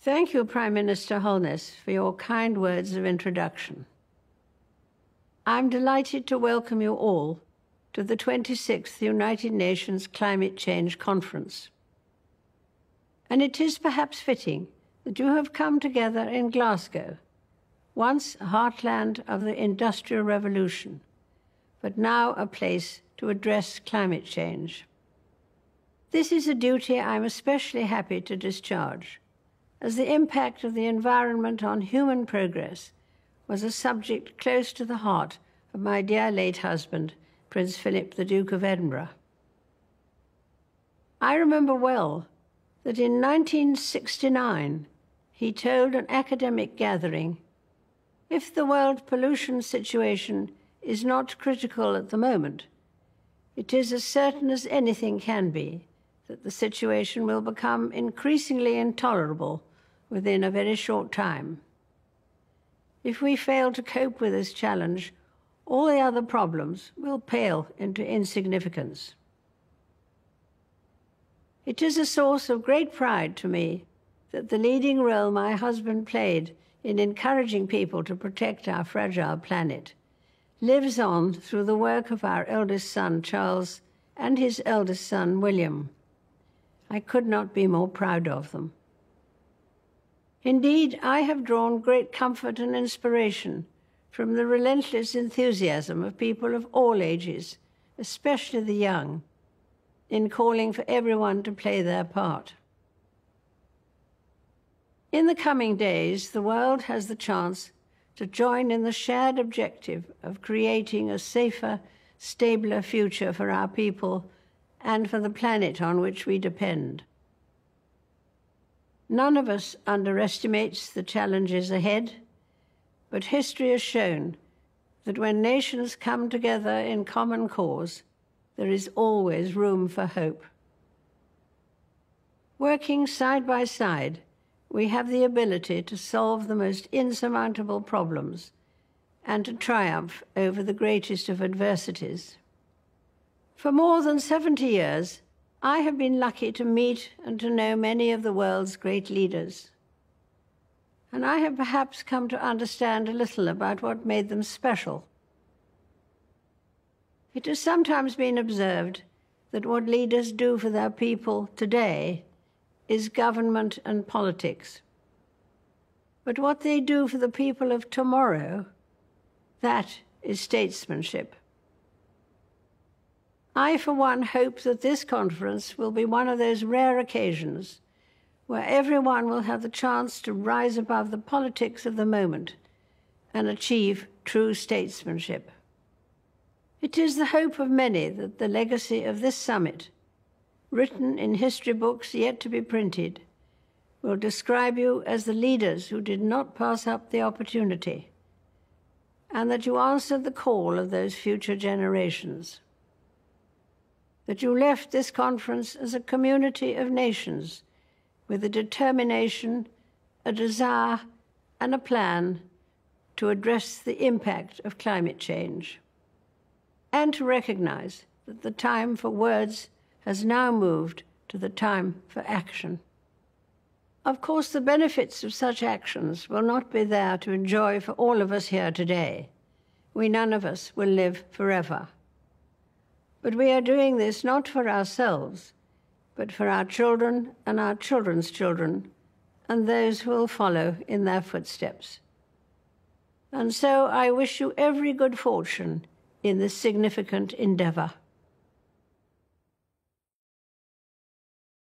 Thank you, Prime Minister Holness, for your kind words of introduction. I'm delighted to welcome you all to the 26th United Nations Climate Change Conference. And it is perhaps fitting that you have come together in Glasgow, once a heartland of the Industrial Revolution, but now a place to address climate change. This is a duty I'm especially happy to discharge, as the impact of the environment on human progress was a subject close to the heart of my dear late husband, Prince Philip, the Duke of Edinburgh. I remember well that in 1969 he told an academic gathering, "If the world pollution situation is not critical at the moment, it is as certain as anything can be that the situation will become increasingly intolerable within a very short time. If we fail to cope with this challenge, all the other problems will pale into insignificance." It is a source of great pride to me that the leading role my husband played in encouraging people to protect our fragile planet lives on through the work of our eldest son, Charles, and his eldest son, William. I could not be more proud of them. Indeed, I have drawn great comfort and inspiration from the relentless enthusiasm of people of all ages, especially the young, in calling for everyone to play their part. In the coming days, the world has the chance to join in the shared objective of creating a safer, stabler future for our people and for the planet on which we depend. None of us underestimates the challenges ahead, but history has shown that when nations come together in common cause, there is always room for hope. Working side by side, we have the ability to solve the most insurmountable problems and to triumph over the greatest of adversities. For more than 70 years, I have been lucky to meet and to know many of the world's great leaders. And I have perhaps come to understand a little about what made them special. It has sometimes been observed that what leaders do for their people today is government and politics. But what they do for the people of tomorrow, that is statesmanship. I, for one, hope that this conference will be one of those rare occasions where everyone will have the chance to rise above the politics of the moment and achieve true statesmanship. It is the hope of many that the legacy of this summit, written in history books yet to be printed, will describe you as the leaders who did not pass up the opportunity, and that you answered the call of those future generations. That you left this conference as a community of nations with a determination, a desire, and a plan to address the impact of climate change, and to recognize that the time for words has now moved to the time for action. Of course, the benefits of such actions will not be there to enjoy for all of us here today. We none of us will live forever. But we are doing this not for ourselves, but for our children and our children's children, and those who will follow in their footsteps. And so I wish you every good fortune in this significant endeavor.